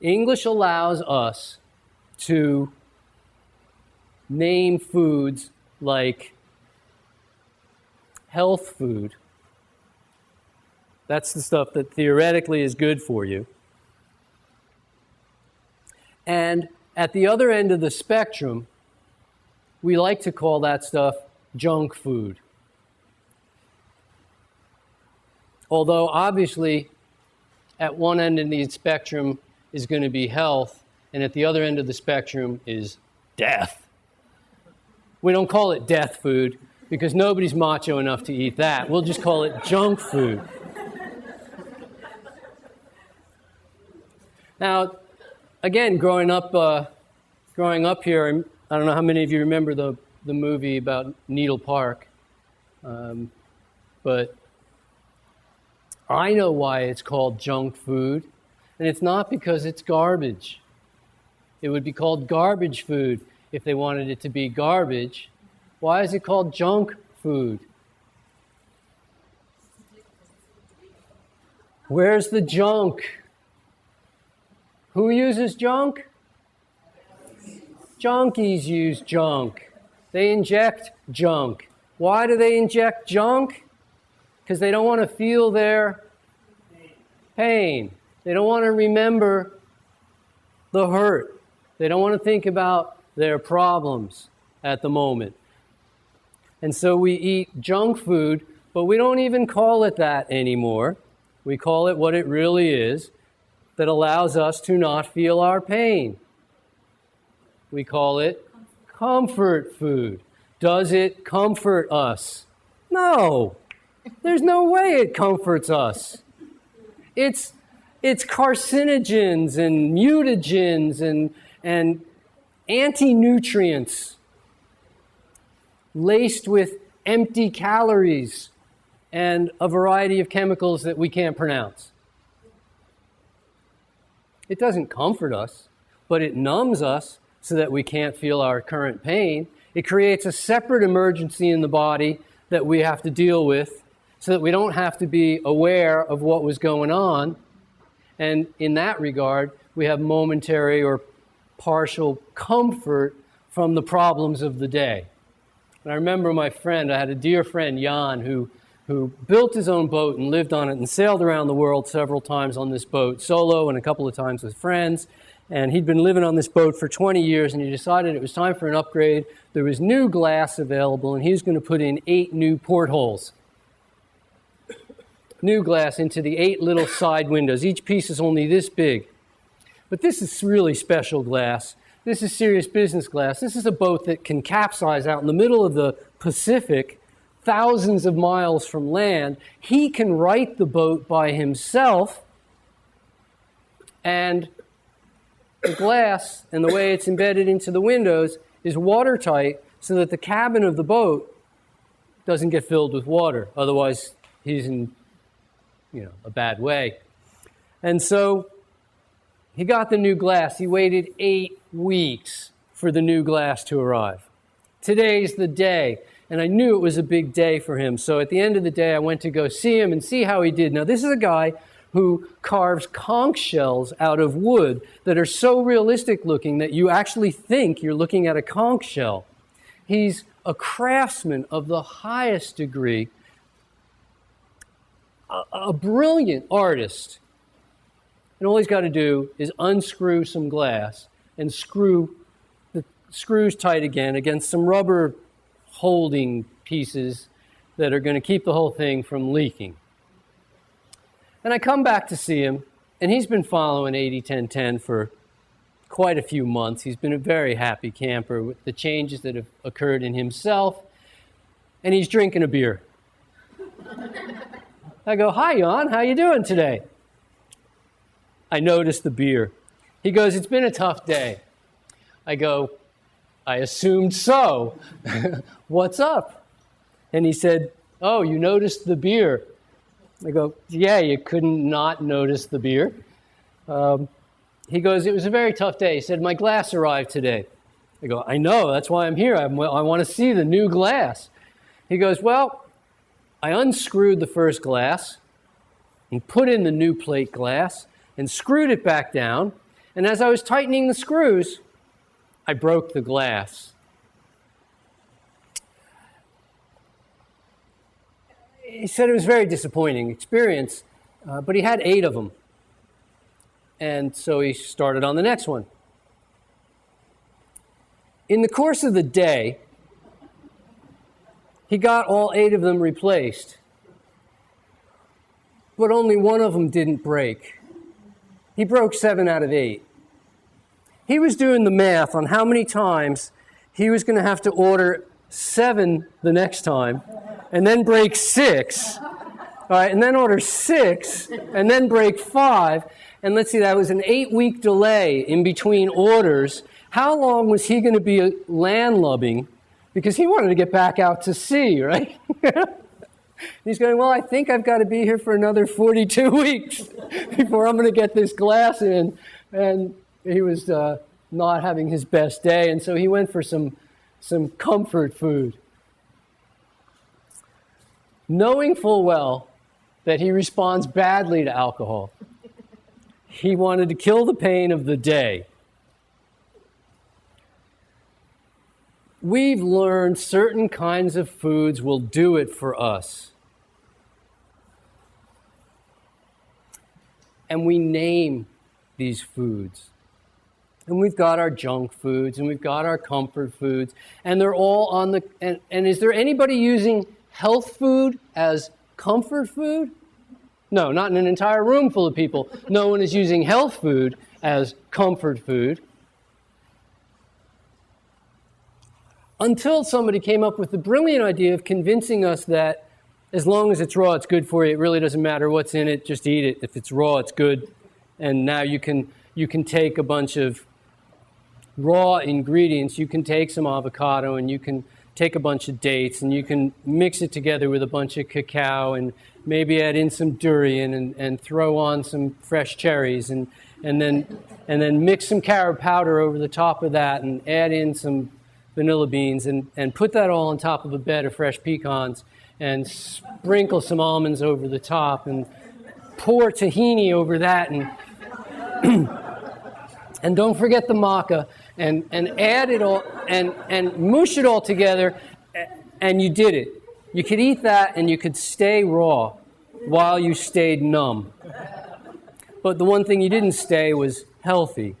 English allows us to name foods like health food. That's the stuff that theoretically is good for you. And at the other end of the spectrum, we like to call that stuff junk food. Although obviously at one end of the spectrum is going to be health, and at the other end of the spectrum is death. We don't call it death food because nobody's macho enough to eat that. We'll just call it junk food. Now, again, growing up here, I don't know how many of you remember the movie about Needle Park, but I know why it's called junk food, and it's not because it's garbage. It would be called garbage food if they wanted it to be garbage. Why is it called junk food? Where's the junk? Who uses junk? Junkies use junk. They inject junk. Why do they inject junk? Because they don't want to feel their pain. They don't want to remember the hurt. They don't want to think about their problems at the moment. And so we eat junk food, but we don't even call it that anymore. We call it what it really is, that allows us to not feel our pain. We call it comfort food. Does it comfort us? No. There's no way it comforts us. It's carcinogens and mutagens and anti-nutrients laced with empty calories and a variety of chemicals that we can't pronounce. It doesn't comfort us, but it numbs us so that we can't feel our current pain. It creates a separate emergency in the body that we have to deal with so that we don't have to be aware of what was going on. And in that regard, we have momentary or partial comfort from the problems of the day. And I remember my friend, I had a dear friend, Jan, who built his own boat and lived on it and sailed around the world several times on this boat, solo and a couple of times with friends. And he'd been living on this boat for 20 years, and he decided it was time for an upgrade. There was new glass available, and he was going to put in 8 new portholes. New glass into the 8 little side windows. Each piece is only this big. But this is really special glass. This is serious business glass. This is a boat that can capsize out in the middle of the Pacific, thousands of miles from land. He can right the boat by himself, and the glass and the way it's embedded into the windows is watertight so that the cabin of the boat doesn't get filled with water. Otherwise, he's in a bad way. And so he got the new glass. He waited 8 weeks for the new glass to arrive. Today's the day. And I knew it was a big day for him. So at the end of the day, I went to go see him and see how he did. Now, this is a guy who carves conch shells out of wood that are so realistic looking that you actually think you're looking at a conch shell. He's a craftsman of the highest degree, a brilliant artist. And all he's got to do is unscrew some glass and screw the screws tight again against some rubber holding pieces that are going to keep the whole thing from leaking. And I come back to see him, and he's been following 80-10-10 for quite a few months. He's been a very happy camper with the changes that have occurred in himself, and he's drinking a beer. I go, "Hi, Jan, how you doing today?" I noticed the beer. He goes, "It's been a tough day." I go, "I assumed so. What's up?" And he said, "Oh, you noticed the beer." I go, "Yeah, you couldn't not notice the beer." He goes, "It was a very tough day." He said, "My glass arrived today." I go, "I know, that's why I'm here. I want to see the new glass." He goes, "Well, I unscrewed the first glass and put in the new plate glass and screwed it back down. And as I was tightening the screws, I broke the glass. He said it was a very disappointing experience, but he had 8 of them. And so he started on the next one. In the course of the day, he got all 8 of them replaced, but only one of them didn't break. He broke 7 out of 8. He was doing the math on how many times he was going to have to order 7 the next time, and then break 6, all right, and then order 6, and then break 5. And let's see, that was an 8-week delay in between orders. How long was he going to be landlubbing? Because he wanted to get back out to sea, right? He's going, well, I think I've got to be here for another 42 weeks before I'm going to get this glass in. And he was not having his best day, and so he went for some comfort food, knowing full well that he responds badly to alcohol. He wanted to kill the pain of the day. We've learned certain kinds of foods will do it for us. And we name these foods. And we've got our junk foods, and we've got our comfort foods, and they're all on the... And is there anybody using health food as comfort food? No, not in an entire room full of people. No one is using health food as comfort food. Until somebody came up with the brilliant idea of convincing us that as long as it's raw, it's good for you. It really doesn't matter what's in it. Just eat it. If it's raw, it's good. And now you can take a bunch of raw ingredients. You can take some avocado, and you can take a bunch of dates, and you can mix it together with a bunch of cacao, and maybe add in some durian, and throw on some fresh cherries, and then mix some carob powder over the top of that, and add in some vanilla beans, and put that all on top of a bed of fresh pecans, and sprinkle some almonds over the top, and pour tahini over that, and and don't forget the maca, and add it all, and mush it all together, and you did it. You could eat that, and you could stay raw while you stayed numb. But the one thing you didn't stay was healthy.